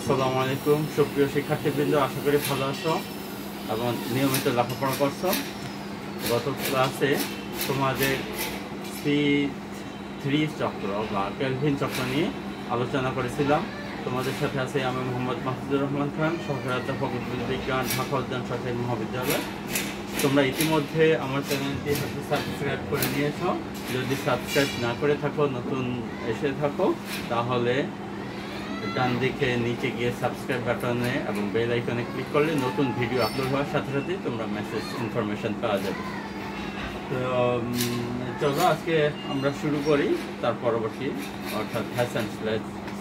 আসসালামু আলাইকুম সুপ্রিয় শিক্ষার্থীবৃন্দ, আশা করি ভালো আছো এবং নিয়মিত লেখাপড়া করছো। গত ক্লাসে তোমাদের C3 চক্র বা কেলভিন চক্র নিয়ে আলোচনা করেছিলাম। তোমাদের সাথে আছে আমি মোহাম্মদ মাহফুজুর রহমান খান, সহকারী অধ্যাপক উদ্ভিদ বিজ্ঞান, ঢাকা উদ্যান সরকারি মহাবিদ্যালয়। তোমরা ইতিমধ্যে আমার চ্যানেলটি সাবস্ক্রাইব করে নিয়েছো। যদি সাবস্ক্রাইব না করে থাকো, নতুন এসে থাকো, তাহলে ডান দিকে নিচে গিয়ে সাবস্ক্রাইব বাটনে এবং বেল আইকনে ক্লিক করলে নতুন ভিডিও আপলোড হওয়ার সাথে সাথে তোমরা মেসেজ ইনফরমেশন পাওয়া যাবে। তো চলো আজকে আমরা শুরু করি তার পরবর্তী, অর্থাৎ হ্যাশ অ্যান্ড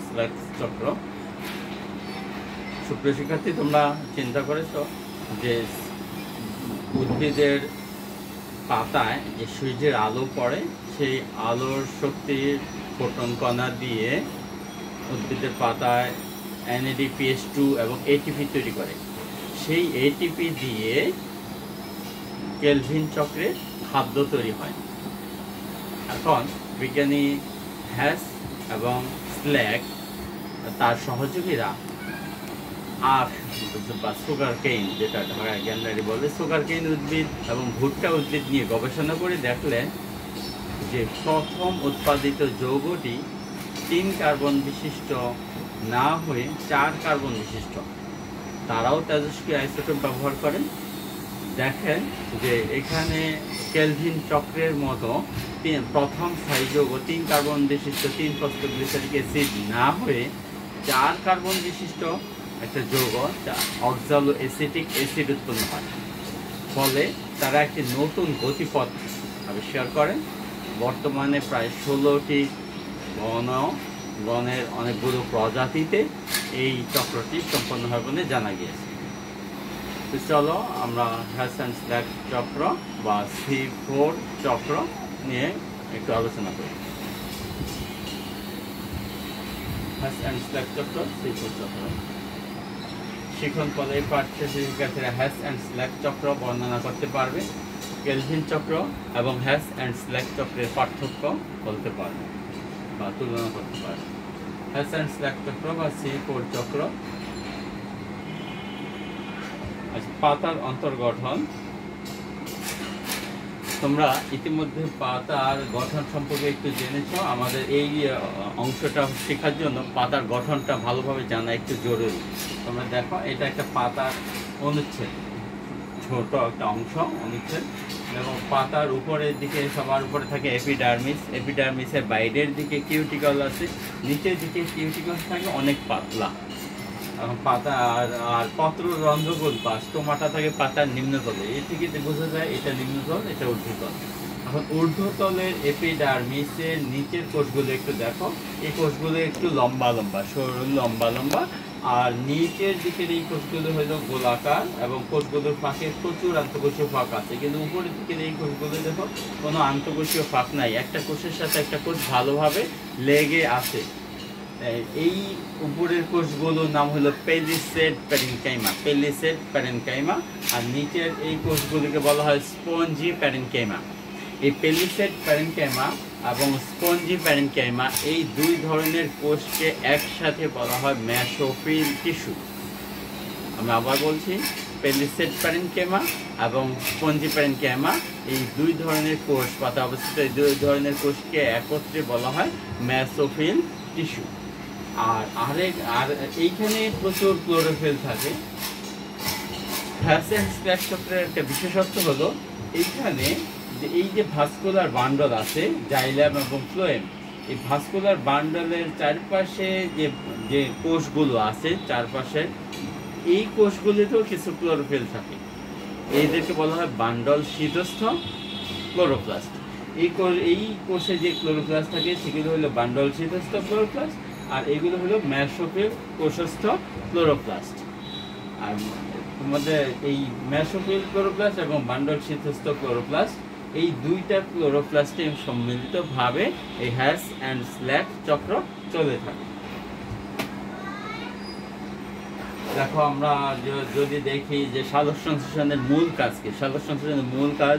স্ল্যাশ চক্র। সুপ্রিয় শিক্ষার্থী, তোমরা চিন্তা করেছো যে উদ্ভিদের পাতায় যে সূর্যের আলো পড়ে, সেই আলোর শক্তির ফোটন কণা দিয়ে উদ্ভিদের পাতায় NADPH2 এবং ATP তৈরি করে। সেই ATP দিয়ে কেলভিন চক্রে খাদ্য তৈরি হয়। এখন বিজ্ঞানী হ্যাশ এবং স্ল্যাক তার সহযোগীরা বা সুগার কেইন, যেটা ঢাকায় জ্ঞানদারি বলে, সুগার কেইন উদ্ভিদ এবং ভুট্টা উদ্ভিদ নিয়ে গবেষণা করে দেখলেন যে প্রথম উৎপাদিত যৌগটি 3 কার্বন বিশিষ্ট না হয়ে 4 কার্বন বিশিষ্ট। তারাও তেজস্ক্রিয় আইসোটোপ ব্যবহার করেন। দেখেন যে এখানে কেলভিন চক্রের মতো প্রথম স্থায়ী যৌগ 3 কার্বন বিশিষ্ট 3 ফসফোগ্লিসারিক অ্যাসিড না হয়ে 4 কার্বন বিশিষ্ট একটা যৌগ, অক্সালো অ্যাসিটিক অ্যাসিড উৎপন্ন হয়। ফলে তারা একটি নতুন গতিপথ আবিষ্কার করেন। বর্তমানে প্রায় 16টি গণের অনেকগুলো প্রজাতিতে এই চক্রটি সম্পন্ন হয় বলে জানা গিয়েছে। তো চলো আমরা হ্যাশ অ্যান্ড স্ল্যাক চক্র বা C4 চক্র নিয়ে একটু আলোচনা করি। হ্যাশ অ্যান্ড স্ল্যাক চক্র, C4 চক্র। শিখন পদে শিক্ষার্থীরা হ্যাশ অ্যান্ড স্ল্যাক চক্র বর্ণনা করতে পারবে, কেলভিন চক্র এবং হ্যাশ অ্যান্ড স্ল্যাক চক্রের পার্থক্য বলতে পারবে বা তুলনা করতে পারবে। হ্যাশ অ্যান্ড স্ল্যাক চক্র বা C4 চক্র। পাতার অন্তর্গঠন। তোমরা ইতিমধ্যে পাতার গঠন সম্পর্কে একটু জেনেছ। আমাদের এই অংশটা শেখার জন্য পাতার গঠনটা ভালোভাবে জানা একটু জরুরি। তোমরা দেখো, এটা একটা পাতার অনুচ্ছেদ, ছোট একটা অংশ অনুচ্ছেদ, এবং পাতার উপরের দিকে সবার উপরে থাকে এপিডার্মিস। এপিডার্মিসের বাইরের দিকে কিউটিকল আছে, নিচের দিকে কিউটিকল থাকে অনেক পাতলা। এখন পাতা আর পত্র রন্ধ্রগোল বা স্টোমাটা থাকে পাতার নিম্নতলে। এই থেকে বোঝা যায় এটা নিম্নতল, এটা ঊর্ধ্বতল। এখন ঊর্ধ্বতলের এপিডার্মিসের নিচের কোষগুলো একটু দেখো, এই কোষগুলো একটু লম্বা লম্বা, সরু লম্বা লম্বা, আর নিচের দিকের এই কোষগুলো হলো গোলাকার এবং কোষগুলোর ফাঁকে প্রচুর আন্তঃকোষীয় ফাঁক আছে। কিন্তু উপরের দিকের এই কোষগুলো দেখো, কোনো আন্তঃকোষীয় ফাঁক নাই, একটা কোষের সাথে একটা কোষ ভালোভাবে লেগে আছে। এই উপরের কোষগুলোর নাম হলো পেলিসেড প্যারেনকাইমা, পেলিসেড প্যারেনকাইমা, আর নিচের এই কোষগুলিকে বলা হয় স্পঞ্জি প্যারেনকাইমা। এই পেলিসেড প্যারেনকাইমা এবং স্পঞ্জি প্যারেনকাইমা এই দুই ধরনের কোষকে একসাথে বলা হয় মেসোফিল টিস্যু। আমি আবার বলছি, পেলিসেড প্যারেনকাইমা এবং স্পঞ্জি প্যারেনকাইমা এই দুই ধরনের কোষ, পাতা অবস্থিত এই দুই ধরনের কোষকে একত্রে বলা হয় মেসোফিল টিস্যু। আর এইখানে প্রচুর ক্লোরোফিল থাকে। হ্যাশ অ্যান্ড স্ল্যাক চক্রের একটা বিশেষত্ব হলো এইখানে এই যে ভাস্কুলার বান্ডল আছে, জাইলাম এবং ফ্লোয়েম, এই ভাস্কুলার বান্ডলের চারপাশে যে কোষগুলো আছে, চারপাশে এই কোষগুলিতেও কিছু ক্লোরোফিল থাকে। এইদেরকে বলা হয় বান্ডল শীতস্থ ক্লোরোপ্লাস্ট। এই কোষে যে ক্লোরোপ্লাস্ট থাকে সেগুলো হলো বান্ডল শীতস্থ ক্লোরোপ্লাস্ট, আর এগুলো হলো মেসোফিল কোষস্থ ক্লোরোপ্লাস্ট। আর তোমাদের এই মেসোফিল ক্লোরোপ্লাস্ট এবং বান্ডল শীতস্থ ক্লোরোপ্লাস্ট, এই দুইটা ক্লোরোপ্লাস্টে সম্মিলিতভাবে এই হ্যাশ অ্যান্ড স্ল্যাক চক্র চলে থাকে। দেখো, আমরা যদি দেখি যে সালোক সংশ্লেষণের মূল কাজ কি, সালোক সংশ্লেষণের মূল কাজ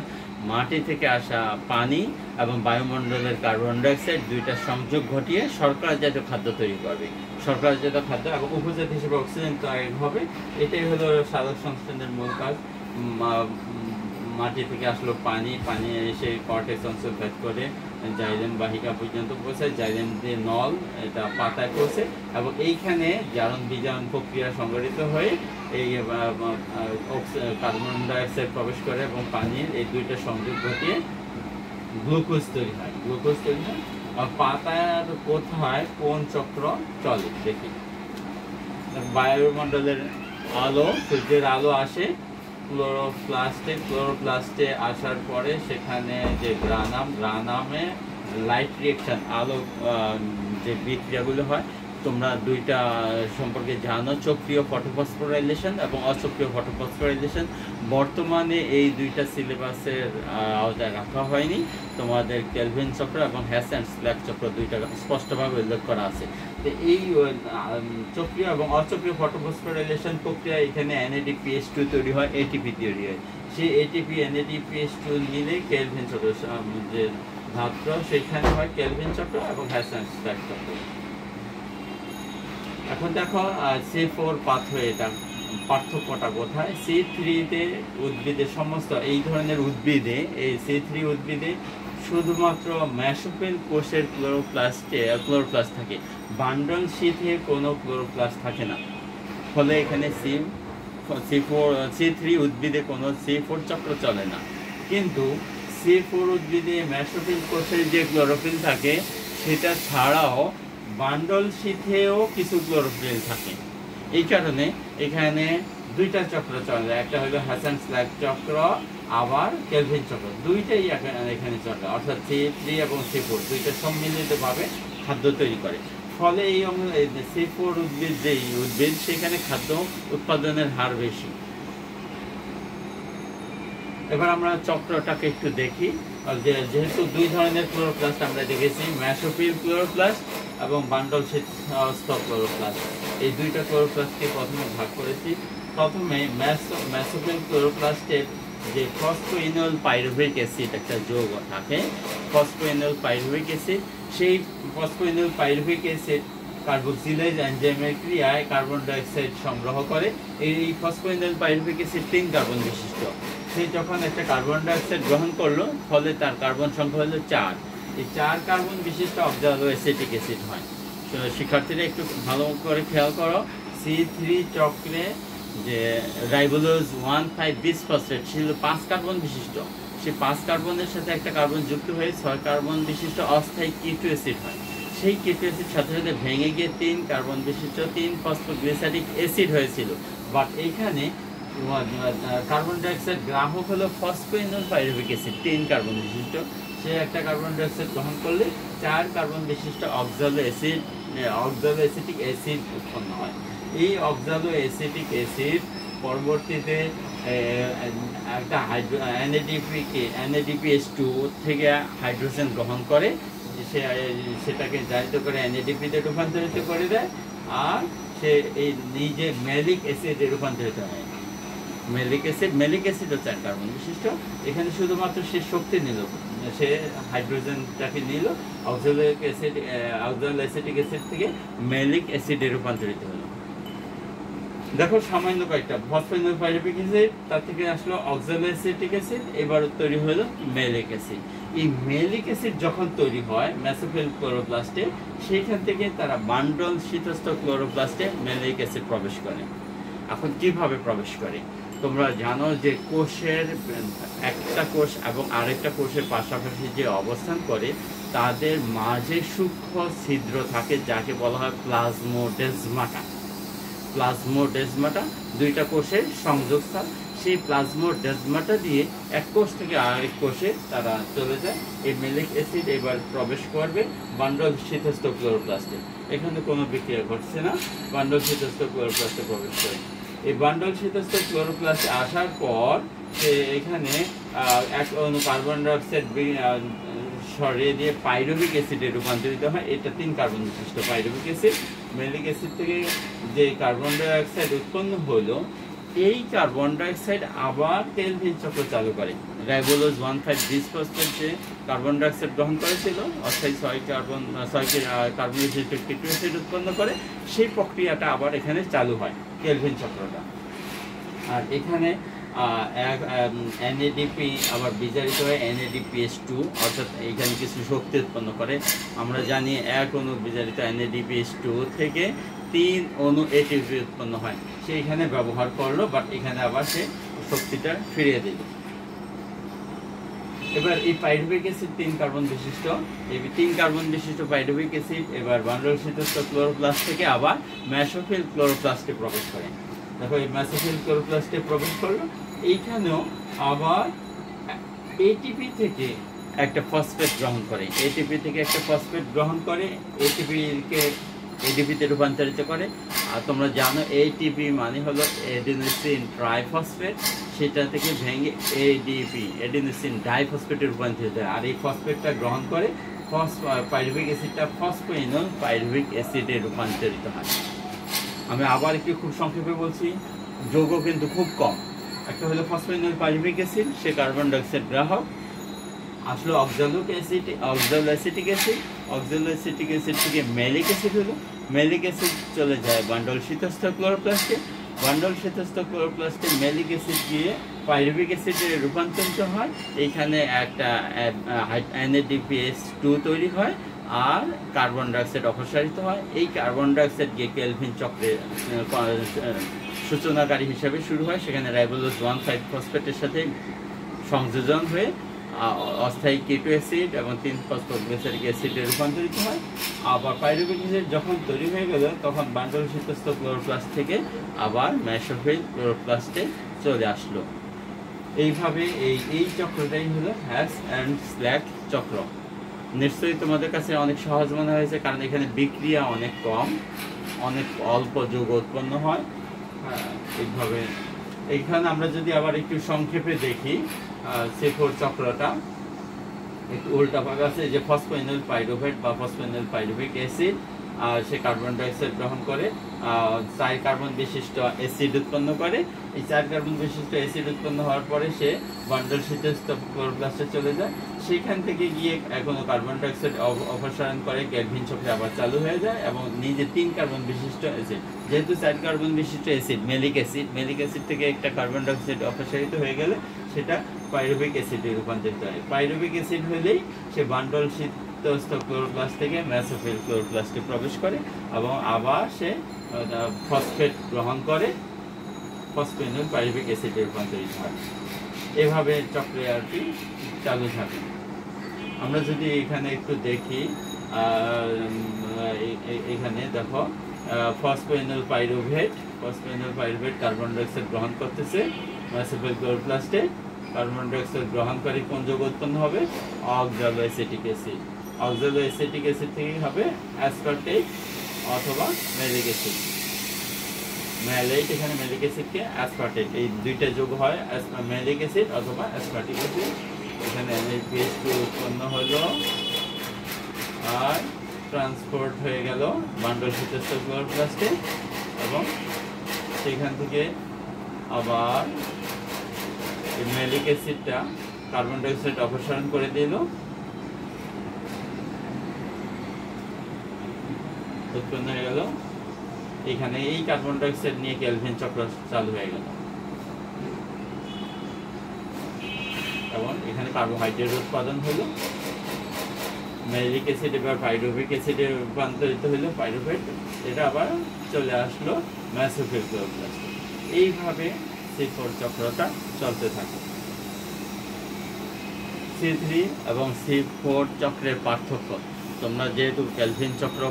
মাটি থেকে আসা পানি এবং বায়ুমণ্ডলের কার্বন ডাইঅক্সাইড দুইটা সংযোগ ঘটিয়ে শর্করা জাতীয় খাদ্য তৈরি করবে। শর্করা জাতীয় খাদ্য এবং উপজাত হিসেবে অক্সিজেন তৈরি হবে। এটাই হলো সালোক সংশ্লেষণের মূল কাজ। মাটি থেকে আসলো পানি, পানি এসে কর্টেক্স অঞ্চল ভেদ করে জাইলেম বাহিকা পর্যন্ত পৌঁছায়, জাইলেম দিয়ে নল এটা পাতায় পৌঁছে এবং এইখানে জারণ বিজারণ প্রক্রিয়া সংঘটিত হয়ে এই কার্বন ডাইঅক্সাইড প্রবেশ করে এবং পানির এই দুইটা সংযোগ ঘটিয়ে গ্লুকোজ তৈরি হয়। গ্লুকোজ তৈরি হয়। আর পাতার কোথায় কোন চক্র চলে দেখি। বায়ুমণ্ডলের আলো, সূর্যের আলো আসে ক্লোরোপ্লাস্টে আসার পরে সেখানে যে গ্রানামে লাইট রিয়েকশন, আলো যে বিক্রিয়াগুলো হয় তোমরা দুইটা সম্পর্কে জানো, চক্রীয় ফটোফসফোরাইলেশন এবং অচক্রীয় ফটোফসফোরাইলেশন। বর্তমানে এই দুইটা সিলেবাসের আওতায় রাখা হয়নি। তোমাদের কেলভিন চক্র এবং হ্যাস অ্যান্ড স্ল্যাক চক্র দুইটা স্পষ্টভাবে উল্লেখ করা আছে। তো এই চক্রীয় এবং অচক্রীয় ফটোফসফোরাইলেশন প্রক্রিয়া এখানে NADPH2 তৈরি হয়, এটিপি তৈরি হয়। সেই এটিপি NADPH2 মিলে কেলভিন চক্র যে ধাত্র সেখানে হয় কেলভিন চক্র এবং হ্যাস অ্যান্ড স্ল্যাক চক্র। এখন দেখো C4 পাথওয়ে, এটা পার্থক্যটা কোথায়? C3-তে উদ্ভিদের সমস্ত এই ধরনের উদ্ভিদে, এই C3 উদ্ভিদে শুধুমাত্র মেসোফিল কোষের ক্লোরোপ্লাস্ট থাকে, বান্ডল শীথে কোনো ক্লোরোপ্লাস্ট থাকে না। ফলে এখানে C3 উদ্ভিদে কোনো C4 চক্র চলে না। কিন্তু C4 উদ্ভিদে মেসোফিল কোষের যে ক্লোরোফিল থাকে সেটা ছাড়াও বান্ডল শীথেও কিছু ক্লোরোফিল থাকে। এই কারণে এখানে দুইটা চক্র চলে, একটা হলো হ্যাস অ্যান্ড স্ল্যাক চক্র, আবার কেলভিন চক্র, দুইটাই এখানে চলে। অর্থাৎ C3 এবং C4 দুইটা সম্মিলিতভাবে খাদ্য তৈরি করে। ফলে এই C4 উদ্ভিদ যেই উদ্ভিদ সেখানে খাদ্য উৎপাদনের হার বেশি। এবার আমরা চক্রটাকে একটু দেখি। যেহেতু দুই ধরনের ক্লোরোপ্লাস্ট আমরা দেখেছি, মেসোফিল ক্লোরোপ্লাস্ট এবং বান্ডল শীথস্থ ক্লোরোপ্লাস্ট, এই দুইটা ক্লোরোপ্লাস্টকে প্রথমে ভাগ করেছি। প্রথমে মেসোফিল ক্লোরোপ্লাস্টের যে ফসফোইনোল পাইরুভিক অ্যাসিড একটা যৌগ থাকে, ফসফোইনোল পাইরুভিক অ্যাসিড, সেই ফসফোইনোল পাইরুভিক অ্যাসিড কার্বক্সিলেজ এনজাইমের ক্রিয়ায় কার্বন ডাইঅক্সাইড সংগ্রহ করে। এই ফসফোইনোল পাইরুভিক অ্যাসিড 3 কার্বন বিশিষ্ট। সে যখন একটা কার্বন ডাইঅক্সাইড গ্রহণ করলো, ফলে তার কার্বন সংখ্যা হলো 4। এই 4 কার্বন বিশিষ্ট অক্সালো অ্যাসিটিক অ্যাসিড হয়। তো শিক্ষার্থীরা একটু ভালো করে খেয়াল করো, C3 চক্রে যে রাইবোলোজ 1,5-বিসফসফেট ছিল 5 কার্বন বিশিষ্ট, সেই 5 কার্বনের সাথে একটা কার্বন যুক্ত হয়ে 6 কার্বন বিশিষ্ট অস্থায়ী কিটো অ্যাসিড হয়। সেই কিটো অ্যাসিড সাথে সাথে ভেঙে গিয়ে 3 কার্বন বিশিষ্ট 3-ফসফোগ্লিসারিক অ্যাসিড হয়েছিল। বাট এইখানে কার্বন ডাইঅক্সাইড গ্রাহক হলো ফসফোইনোল পাইরুভিক অ্যাসিড 3 কার্বন বিশিষ্ট। সে একটা কার্বন ডাইঅক্সাইড গ্রহণ করলে 4 কার্বন বিশিষ্ট অক্সালো অ্যাসিটিক অ্যাসিড উৎপন্ন হয়। এই অক্সালো অ্যাসিটিক অ্যাসিড পরবর্তীতে একটা NADPH2 থেকে হাইড্রোজেন গ্রহণ করে, সেটাকে জারিত করে NADP-তে রূপান্তরিত করে দেয়, আর সে এই নিজে ম্যালিক অ্যাসিডে রূপান্তরিত হয়। ম্যালিক অ্যাসিডও 4 কার্বন বিশিষ্ট। এখানে শুধুমাত্র সে শক্তি নিল, সে হাইড্রোজেনটাকে নিল, অক্সালো অ্যাসিটিক অ্যাসিড থেকে ম্যালিক অ্যাসিডে রূপান্তরিত হলো। দেখো সামান্য কয়েকটা ফসফোইনোল পাইরুভিক অ্যাসিড, তার থেকে আসলো অক্সালো অ্যাসিটিক অ্যাসিড, এবার তৈরি হলো ম্যালিক অ্যাসিড। এই ম্যালিক অ্যাসিড যখন তৈরি হয় মেসোফিল ক্লোরোপ্লাস্টে, সেইখান থেকে তারা বান্ডল শীতস্থ ক্লোরোপ্লাস্টে ম্যালিক অ্যাসিড প্রবেশ করে। এখন কিভাবে প্রবেশ করে? তোমরা জানো যে কোষের একটা কোষ এবং আরেকটা কোষের পাশাপাশি যে অবস্থান করে তাদের মাঝে সূক্ষ্ম ছিদ্র থাকে, যাকে বলা হয় প্লাজমোডেজমাটা। দুইটা কোষের সংযোগস্থল, সেই প্লাজমোডেজমাটা দিয়ে এক কোষ থেকে আরেক কোষে তারা চলে যায়। এই ম্যালিক অ্যাসিড এবার প্রবেশ করবে বান্ডল শীতস্থ ক্লোরোপ্লাস্টে। এখানে কোনো বিক্রিয়া ঘটছে না, বান্ডল শীতস্থ ক্লোরোপ্লাস্টে প্রবেশ করে। এই বান্ডল শীতস্থ ক্লোরোপ্লাস্টে আসার পর এখানে এক অণু কার্বন ডাইঅক্সাইড সরিয়ে দিয়ে পাইরুভিক অ্যাসিডে রূপান্তরিত হয়। এটা 3 কার্বন বিশিষ্ট পাইরুভিক অ্যাসিড। ম্যালিক অ্যাসিড থেকে যে কার্বন ডাইঅক্সাইড উৎপন্ন হলো এই কার্বন ডাইঅক্সাইড আবার কেলভিন চক্র চালু করে। রাইবোলোজ 1,5 ফসফেট যে কার্বন ডাইঅক্সাইড গ্রহণ করেছিল, অর্থাৎ 6 কার্বন বিশিষ্ট কেটো অ্যাসিড উৎপন্ন করে, সেই প্রক্রিয়াটা আবার এখানে চালু হয়, কেলভিন চক্রটা। আর এখানে NADP আবার বিজারিত হয় NADPH2, অর্থাৎ এখানে কিছু শক্তি উৎপন্ন করে। আমরা জানি এক অণু বিজারিত NADPH2 থেকে 3 অণু ATP উৎপন্ন হয়, সে এখানে ব্যবহার করলো, বাট এখানে আবার সে শক্তিটা ফিরিয়ে দিল। এবার এই পাইরুভিক অ্যাসিড 3 কার্বন বিশিষ্ট, এই 3 কার্বন বিশিষ্ট পাইরুভিক অ্যাসিড এবার বান্ডল শীতস্থ ক্লোরোপ্লাস্ট থেকে আবার মেসোফিল ক্লোরোপ্লাস্টে প্রবেশ করে। দেখো এই মেসোফিল ক্লোরোপ্লাস্টে প্রবেশ করলো, এইখানেও আবার এটিপি থেকে একটা ফসফেট গ্রহণ করে, এটিপি থেকে একটা ফসফেট গ্রহণ করে, এটিপিকে এডিপিতে রূপান্তরিত করে। আর তোমরা জানো এটিপি মানে হলো এডিনোসিন ট্রাইফসফেট, সেটা থেকে ভেঙে এডিপি এডিনোসিন ডাইফসফেটে রূপান্তরিত হয়। আর এই ফসফেটটা গ্রহণ করে পাইরুভিক অ্যাসিডটা ফসফোইনল পাইরুভিক অ্যাসিডে রূপান্তরিত হয়। আমি আবার একটু খুব সংক্ষেপে বলছি, যৌগ কিন্তু খুব কম। একটা হলো ফসফোইনল পাইরুভিক অ্যাসিড, সে কার্বন ডাইঅক্সাইড গ্রাহক। আসলে অক্সালিক অ্যাসিড, অক্সালোঅ্যাসিটিক অ্যাসিড, অক্সালোঅ্যাসিটিক অ্যাসিড থেকে মেলিক অ্যাসিড হলো, মেলিক অ্যাসিড চলে যায় বান্ডল শীতস্থ ক্লোরোপ্লাস্টে, বান্ডল শীতস্থ ক্লোরোপ্লাস্টে মেলিক অ্যাসিড গিয়ে পাইরুভিক অ্যাসিডে রূপান্তরিত হয়। এইখানে একটা NADPH2 তৈরি হয় আর কার্বন ডাইঅক্সাইড অপসারিত হয়। এই কার্বন ডাইঅক্সাইড গিয়ে কেলভিন চক্রের সূচনাকারী হিসাবে শুরু হয়, সেখানে রাইবোলোজ 1,5 ফসফেটের সাথে সংযোজন হয়ে অস্থায়ী কেটো অ্যাসিড এবং 3-ফসফোগ্লিসারিক অ্যাসিডে রূপান্তরিত হয়। আবার পাইরুভিক অ্যাসিড যখন তৈরি হয়ে গেল, তখন বান্ডল শীতস্থ ক্লোরোপ্লাস্ট থেকে আবার মেসোফিল ক্লোরোপ্লাস্টে চলে আসলো। এইভাবে এই চক্রটাই হলো হ্যাশ অ্যান্ড স্ল্যাক চক্র। নিশ্চয়ই তোমাদের কাছে অনেক সহজ মনে হয়েছে, কারণ এখানে বিক্রিয়া অনেক কম, অনেক অল্প যৌগ উৎপন্ন হয়। এইভাবে এইখানে আমরা যদি আবার একটু সংক্ষেপে দেখি C4 চক্রটা, একটু উল্টা ভাগ আছে, যে ফসফোইনল পাইরুভেট বা ফসফোইনল পাইরুভিক অ্যাসিড, সে কার্বন ডাইঅক্সাইড গ্রহণ করে 4 কার্বন বিশিষ্ট অ্যাসিড উৎপন্ন করে। এই 4 কার্বন বিশিষ্ট অ্যাসিড উৎপন্ন হওয়ার পরে সে বান্ডল শীতস্থ ক্লোরোপ্লাস্টে চলে যায়, সেখান থেকে গিয়ে এখনো কার্বন ডাইঅক্সাইড অপসারণ করে, কেলভিন চক্রে আবার চালু হয়ে যায় এবং নিজে 3 কার্বন বিশিষ্ট অ্যাসিড, যেহেতু 4 কার্বন বিশিষ্ট অ্যাসিড মেলিক অ্যাসিড থেকে একটা কার্বন ডাইঅক্সাইড অপসারিত হয়ে গেলে সেটা পাইরুভিক অ্যাসিডে রূপান্তরিত হয়। পাইরুভিক অ্যাসিড হলেই সে বান্ডল শীতস্থ ক্লোরোপ্লাস্ট থেকে মেসোফিল ক্লোরোপ্লাস্টে প্রবেশ করে এবং আবার সে ফসফেট গ্রহণ করে, ফসফোইনল পাইরুভিক অ্যাসিডে রূপান্তরিত হয়। এভাবে চক্রে আর কি চালু থাকে। আমরা যদি এখানে একটু দেখি, এখানে দেখো ফসফোইনল পাইরুভেট কার্বন ডাইঅক্সাইড গ্রহণ করতেছে মেসোফিল ক্লোরোপ্লাস্টে। কার্বন ডাইঅক্সাইড গ্রহণ করে কোন যৌগ উৎপন্ন হবে? অক্সালোঅ্যাসিটিক অ্যাসিড। অক্সালোঅ্যাসিটিক অ্যাসিড থেকে হবে অ্যাসপারটেট অথবা মেলিক অ্যাসিড। এখানে মেলিক অ্যাসিডকে অ্যাসপারটেট, এই দুইটা যৌগ হয় মেলিক অ্যাসিড অথবা অ্যাসপারটিক অ্যাসিড। এখানে NADPH2 উৎপন্ন হলো আর ট্রান্সপোর্ট হয়ে গেল বান্ডল শীতস্থ ক্লোরোপ্লাস্টে এবং সেখান থেকে আবার এই মেলিক অ্যাসিডটা কার্বন ডাইঅক্সাইড অপসারণ করে দিল, উৎপন্ন হয়ে গেল। এখানে এই কার্বন ডাইঅক্সাইড নিয়ে কেলভিন চক্র চালু হয়ে গেল এবং এখানে কার্বোহাইড্রেট উৎপাদন হলো। মেলিক অ্যাসিড এবার পাইরুভিক অ্যাসিডে রূপান্তরিত হলো, পাইরুভেট, এটা আবার চলে আসলো মেসোফিল ক্লোরোপ্লাস্টে। এইভাবে C4 চক্রটা চলতে থাকে। C3 এবং C4 চক্রের পার্থক্য, তোমরা যেহেতু কেলভিন চক্র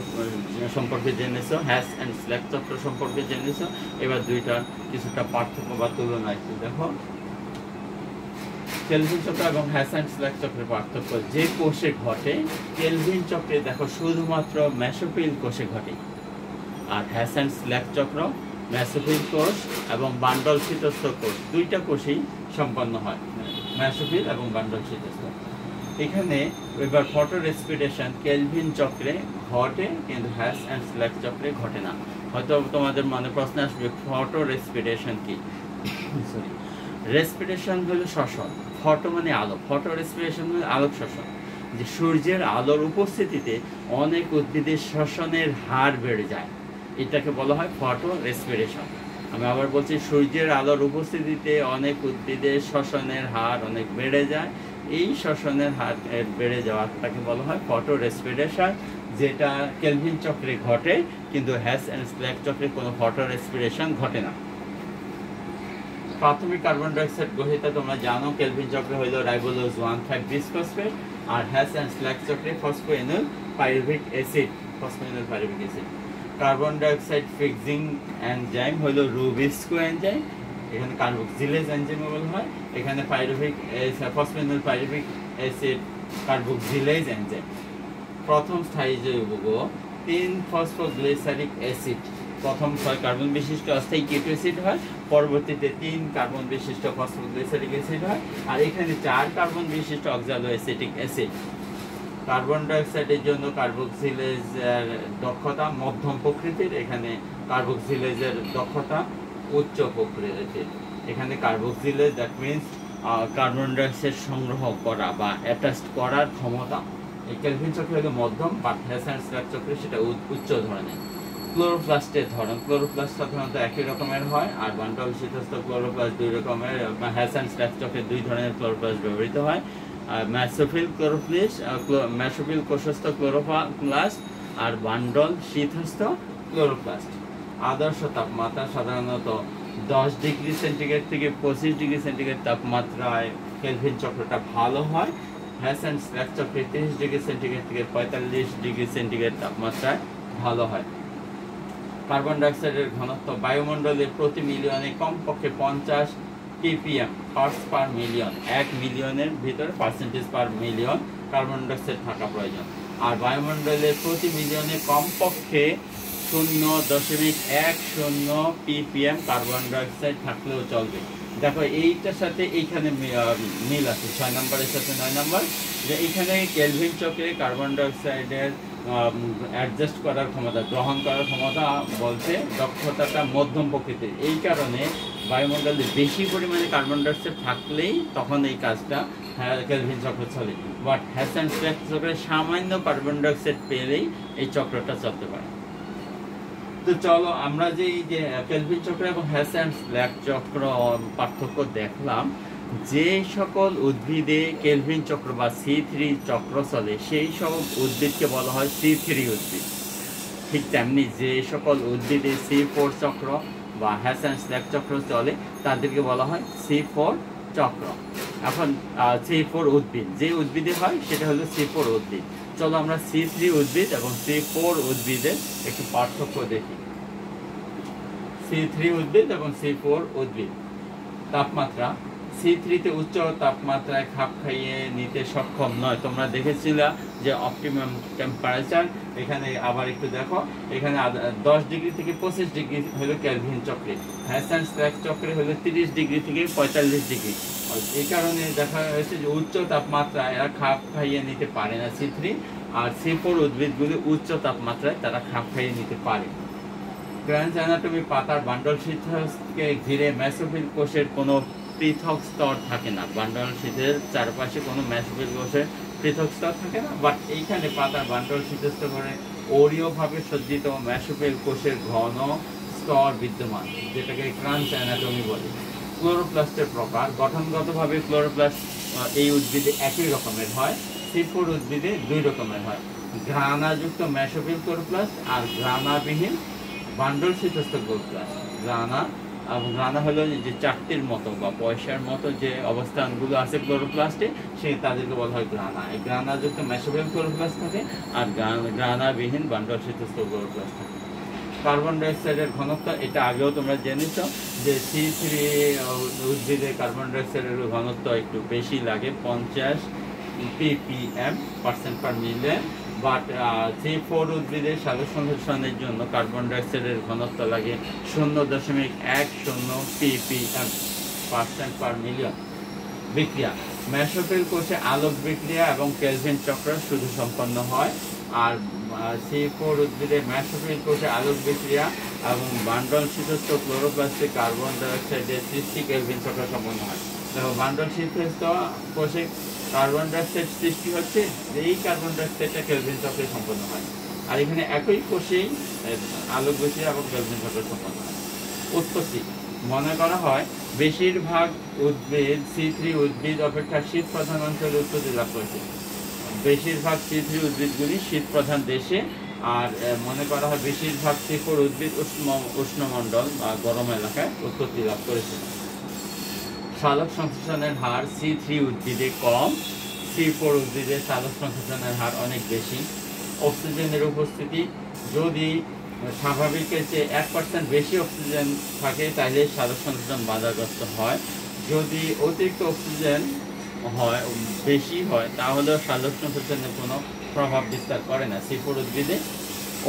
সম্পর্কে জেনেছো, হ্যাশ অ্যান্ড স্ল্যাক চক্র সম্পর্কে জেনেছো, এবার দুইটার কিছুটা পার্থক্য বা তুলনা একটু দেখো। কেলভিন চক্র এবং হ্যাশ অ্যান্ড স্ল্যাক চক্রের পার্থক্য, যে কোষে ঘটে কেলভিন চক্রে দেখো শুধুমাত্র মেসোফিল কোষে ঘটে, আর হ্যাশ অ্যান্ড স্ল্যাক চক্র মেসোফিল কোষ এবং বান্ডল শীতস্থ কোষ দুইটা কোষেই সম্পন্ন হয়, মেসোফিল এবং বান্ডল শীতস্থ। এখানে এবার ফটো রেসপিরেশন কেলভিন চক্রে ঘটে কিন্তু হ্যাশ অ্যান্ড স্ল্যাক চক্রে ঘটে না। হয়তো তোমাদের মনে প্রশ্ন আসবে ফটো রেসপিরেশন কি? সরি, রেসপিরেশন হলো শ্বসন, ফটো মানে আলো, ফটো রেসপিরেশন মানে আলোক শ্বসন। যে সূর্যের আলোর উপস্থিতিতে অনেক উদ্ভিদের শ্বসনের হার বেড়ে যায়, এটাকে বলা হয় ফটো রেসপিরেশন। আমি আবার বলছি, সূর্যের আলোর উপস্থিতিতে অনেক উদ্ভিদের শ্বসনের হার অনেক বেড়ে যায়, এই শ্বসনের হার বেড়ে যাওয়াটাকে বলা হয় ফটো রেসপিরেশন, যেটা কেলভিন চক্রে ঘটে, কিন্তু হ্যাস অ্যান্ড স্ল্যাক চক্রে কোনো ফটো রেসপিরেশন ঘটে না। প্রাথমিক কার্বন ডাইঅক্সাইড গ্রহীতা তোমরা জানো কেলভিন চক্রে হইল রাইবোলোজ 1,5-বিসফসফেট, আর হ্যাস অ্যান্ড স্ল্যাক চক্রে phosphoenol pyruvic acid, phosphoenol pyruvic acid. Carbon dioxide fixing enzyme হইল রুবিস্কো এনজাইম, এখানে কার্বক্সিলেজ এনজাইম বলা হয়, এখানে pyruvic phosphoenol pyruvic acid carboxylase enzyme. প্রথম স্থায়ী যৌগ 3-ফসফোগ্লিসারিক অ্যাসিড, প্রথম 6 কার্বন বিশিষ্ট অস্থায়ী কিটো অ্যাসিড হয়, পরবর্তীতে 3 কার্বন বিশিষ্ট ফসফোগ্লিসারিক অ্যাসিড হয়, আর এখানে 4 কার্বন বিশিষ্ট অক্সালো অ্যাসিটিক অ্যাসিড। কার্বন ডাইঅক্সাইডের জন্য কার্বক্সিলেজের দক্ষতা মধ্যম প্রকৃতির, এখানে কার্বক্সিলেজের দক্ষতা উচ্চ প্রকৃতির। এখানে carboxylase that means carbon dioxide সংগ্রহ করা বা অ্যাটাচ করার ক্ষমতা, এই কেলভিন চক্রে হলো মধ্যম, বাট হ্যাস অ্যান্ড স্ল্যাক চক্রে সেটা উচ্চ ধরনের। ক্লোরোপ্লাস্টের ধরন, ক্লোরোপ্লাস্ট সাধারণত একই রকমের হয়, আর বান্ডল শীতস্থ ক্লোরোপ্লাস্ট 2 রকমের, হ্যাস অ্যান্ড স্ল্যাক চক্রে 2 ধরনের ক্লোরোপ্লাস্ট ব্যবহৃত হয়। ম্যাসোফিল ক্লোরোপ্লাস্ট, ম্যাসোফিল কোষস্থ ক্লোরোপ্লাস্ট, আর বান্ডল শীতস্থ ক্লোরোপ্লাস্ট। আদর্শ তাপমাত্রা সাধারণত 10 ডিগ্রি সেন্টিগ্রেড থেকে 25 ডিগ্রি সেন্টিগ্রেড তাপমাত্রায় কেলভিন চক্রটা ভালো হয়। হ্যাস অ্যান্ড স্ল্যাক চক্রে 30 ডিগ্রি সেন্টিগ্রেড থেকে 45 ডিগ্রি সেন্টিগ্রেড তাপমাত্রায় ভালো হয়। কার্বন ডাইঅক্সাইডের ঘনত্ব বায়ুমণ্ডলে প্রতি মিলিয়নে কমপক্ষে 50 ppm পার্টস পার মিলিয়ন, 1 মিলিয়নের ভিতরে percentage per million carbon dioxide থাকা প্রয়োজন। আর বায়ুমণ্ডলে প্রতি মিলিয়নে কমপক্ষে 0.10 ppm কার্বন ডাইঅক্সাইড থাকলেও চলবে। দেখো এইটার সাথে এইখানে মিল আছে, 6 নম্বরের সাথে 9 নম্বর, যে এইখানে কেলভিন চক্রে কার্বন ডাইঅক্সাইডের অ্যাডজাস্ট করার ক্ষমতা, গ্রহণ করার ক্ষমতা বলতে দক্ষতাটা মধ্যম প্রকৃতির। এই কারণে বায়ুমণ্ডলে বেশি পরিমাণে কার্বন ডাইঅক্সাইড থাকলেই তখন এই কাজটা কেলভিন চক্র চলে, বাট হ্যাস অ্যান্ড স্ল্যাক চক্রে সামান্য কার্বন ডাইঅক্সাইড পেলেই এই চক্রটা চলতে পারে। তো চলো আমরা যে এই যে কেলভিন চক্র এবং হ্যাস অ্যান্ড স্ল্যাক চক্র পার্থক্য দেখলাম, যে সকল উদ্ভিদে কেলভিন চক্র বা C3 চক্র চলে সেই সব উদ্ভিদকে বলা হয় C3 উদ্ভিদ। ঠিক তেমনি যে সকল উদ্ভিদে C4 চক্র বা হ্যাস অ্যান্ড স্ল্যাক চক্র চলে তাদেরকে বলা হয় C4 চক্র। এখন C4 উদ্ভিদ যে উদ্ভিদে হয় সেটা হলো C4 উদ্ভিদ। চলো আমরা C3 উদ্ভিদ এবং C4 উদ্ভিদের একটু পার্থক্য দেখি। C3 উদ্ভিদ এবং C4 উদ্ভিদ। তাপমাত্রা, C3-তে উচ্চ তাপমাত্রায় খাপ খাইয়ে নিতে সক্ষম নয়। তোমরা দেখেছিলা যে অপটিমাম টেম্পারেচার, এখানে আবার একটু দেখো, এখানে 10 ডিগ্রি থেকে 25 ডিগ্রি হলো কেলভিন চক্রে, হ্যাস অ্যান্ড স্ল্যাক চক্রে হলো 30 ডিগ্রি থেকে 45 ডিগ্রি। এই কারণে দেখা হয়েছে যে উচ্চ তাপমাত্রায় এরা খাপ খাইয়ে নিতে পারে না C3, আর C4 উদ্ভিদগুলি উচ্চ তাপমাত্রায় তারা খাপ খাইয়ে নিতে পারে। গ্রান্স অ্যানাটমি পাতার বান্ডল শীতকে ঘিরে মেসোফিল কোষের কোনো পৃথক স্তর থাকে না। বান্ডল শীতের চারপাশে কোনো মেসোফিল কোষের পৃথক স্তর থাকে না, বাট এইখানে পাতার বান্ডল শীতস্থ করে অরীয়ভাবে সজ্জিত মেসোফিল কোষের ঘন স্তর বিদ্যমান, যেটাকে ক্রান্স অ্যানাটমি বলে। ক্লোরোপ্লাস্টের প্রকার, গঠনগতভাবে ক্লোরোপ্লাস্ট এই উদ্ভিদে একই রকমের হয়, C4 উদ্ভিদে 2 রকমের হয়, ঘ্রাণাযুক্ত মেসোফিল ক্লোরোপ্লাস্ট আর ঘ্রাণাবিহীন বান্ডল শীতস্থ ক্লোরোপ্লাস্ট। ঘ্রাণা হলো যে চাকতির মতো বা পয়সার মতো যে অবস্থানগুলো আছে ক্লোরোপ্লাস্টে, তাদেরকে বলা হয় ঘ্রাণা। এই ঘ্রাণাযুক্ত মেসোফিল ক্লোরোপ্লাস্ট থাকে আর ঘ্রাণাবিহীন বান্ডল শীতস্থ ক্লোরোপ্লাস্ট থাকে। কার্বন ডাইঅক্সাইডের ঘনত্ব, এটা আগেও তোমরা জেনেছ যে C3 উদ্ভিদে কার্বন ডাইঅক্সাইডের ঘনত্ব একটু বেশি লাগে, 50 ppm percent per million, but C4 উদ্ভিদের সালোক সংশ্লেষণের জন্য কার্বন ডাইঅক্সাইডের ঘনত্ব লাগে 0.10 ppm পার্সেন্ট পার মিলিয়ন। বিক্রিয়া, মেসোফিল কোষে আলোক বিক্রিয়া এবং কেলভিন চক্র শুধু সম্পন্ন হয়, আর C4 উদ্ভিদের মেসোফিল কোষে আলোক বিক্রিয়া এবং বান্ডল শীতস্থ ক্লোরোপ্লাস্টে কার্বন ডাইঅক্সাইডের সৃষ্টি কেলভিন চক্র সম্পন্ন হয়। দেখো বান্ডল শীতস্থ কোষে কার্বন ডাইঅক্সাইড সৃষ্টি হচ্ছে, এই কার্বন ডাইঅক্সাইডটা কেলভিন চক্রে সম্পন্ন হয়। আর এখানে একই কোষেই আলোক গতি এবং কেলভিন চক্র সম্পন্ন হয়। উৎপত্তি মনে করা হয় বেশিরভাগ উদ্ভিদ C3 উদ্ভিদ অপেক্ষা শীত প্রধান অঞ্চলে উৎপত্তি লাভ করেছে। বেশিরভাগ C3 উদ্ভিদগুলি শীত প্রধান দেশে, আর মনে করা হয় বেশিরভাগ C4 উদ্ভিদ উষ্ণমণ্ডল বা গরম এলাকায় উৎপত্তি লাভ করেছে। সালোক সংশ্লেষণের হার C3 উদ্ভিদে কম, C4 উদ্ভিদে সালোক সংশ্লেষণের হার অনেক বেশি। অক্সিজেনের উপস্থিতি যদি স্বাভাবিকের চেয়ে 1% বেশি অক্সিজেন থাকে তাহলে সালোক সংশ্লেষণ বাধাগ্রস্ত হয়। যদি অতিরিক্ত অক্সিজেন বেশি হয় তাহলেও সালোক সংশ্লেষণের কোনো প্রভাব বিস্তার করে না। C4 উদ্ভিদে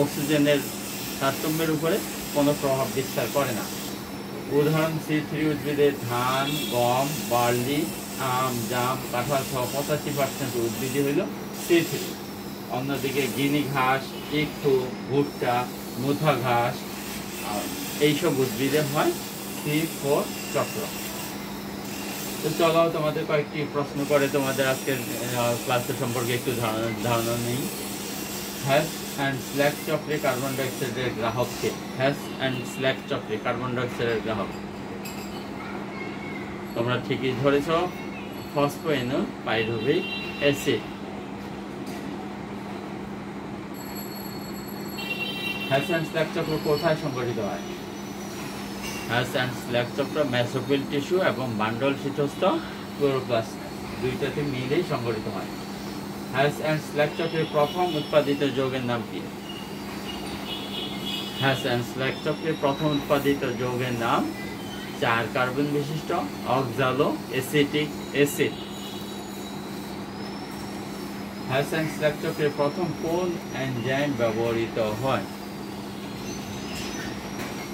অক্সিজেনের তারতম্যের উপরে কোনো প্রভাব বিস্তার করে না। উদাহরণ C3 উদ্ভিদে ধান, গম, বার্লি, আম, জাম, কাঁঠাল সহ 85% উদ্ভিদই হইল C3। অন্যদিকে গিনি ঘাস, ইক্ষু, ভুট্টা, মুথা ঘাস এইসব উদ্ভিদে হয় C4 চক্র। তো চলো তোমাদের কয়েকটি প্রশ্ন করে তোমাদের আজকের ক্লাসের সম্পর্কে একটু ধারণা নেই। হ্যাশ অ্যান্ড স্ল্যাক চক্রে কার্বন ডাইঅক্সাইডের গ্রাহককে, হ্যাশ অ্যান্ড স্ল্যাক চক্রে কার্বন ডাইঅক্সাইডের গ্রাহক তোমরা ঠিকই ধরেছ, phosphoenol pyruvic acid. Hatch and Slack চক্র কোথায় সংঘটিত হয়? হ্যাশ অ্যান্ড স্ল্যাক চক্র মেসোফিল টিস্যু এবং বান্ডল শীতস্থ ক্লোরোপ্লাস্ট দুইটাতে মিলেই সংঘটিত হয়। হ্যাশ অ্যান্ড স্ল্যাক চক্রের প্রথম উৎপাদিত যৌগের নাম কি? হ্যাশ অ্যান্ড স্ল্যাক চক্রের প্রথম উৎপাদিত যৌগের নাম 4 কার্বন বিশিষ্ট oxalo acetic acid. Hatch and Slack চক্রে প্রথম কোন এনজাইম ব্যবহৃত হয়?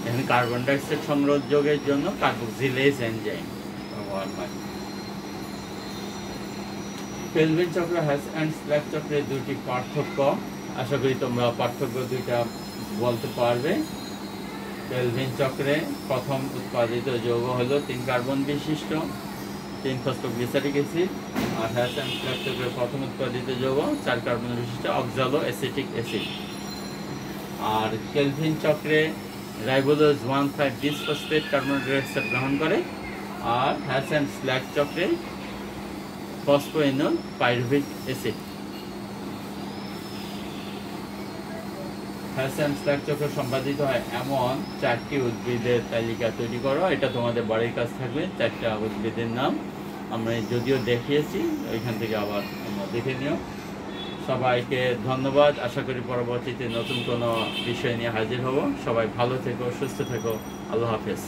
এখানে কার্বন ডাইঅক্সাইড সংযোগের জন্য কার্বক্সিলেজ এনজাইম ব্যবহার হয়। কেলভিন চক্র হ্যাশ অ্যান্ড স্ল্যাক চক্রের দুটি পার্থক্য, আশা করি তোমরা পার্থক্য দুইটা বলতে পারবে। কেলভিন চক্রে প্রথম উৎপাদিত যৌগ হলো 3 কার্বন বিশিষ্ট 3-ফসফোগ্লিসারিক অ্যাসিড, আর হ্যাশ অ্যান্ড স্ল্যাক চক্রের প্রথম উৎপাদিত যৌগ 4 কার্বন বিশিষ্ট অক্সালো অ্যাসিটিক অ্যাসিড। আর কেলভিন চক্রে রাইবোলোজ 1,5-ডিসফসফেট কার্বন ডাইঅক্সাইড গ্রহণ করে, আর হ্যাশ অ্যান্ড স্ল্যাক চক্রে phosphoenol pyruvic acid. Hatch and Slack চক্র সম্পাদিত হয় এমন 4টি উদ্ভিদের তালিকা তৈরি করো। এটা তোমাদের বাড়ির কাজ থাকবে। 4টা উদ্ভিদের নাম আমরা যদিও দেখিয়েছি, ওইখান থেকে আবার তোমরা দেখে নিও। সবাইকে ধন্যবাদ। আশা করি পরবর্তীতে নতুন কোনো বিষয় নিয়ে হাজির হব। সবাই ভালো থেকো, সুস্থ থেকো। আল্লাহ হাফেজ।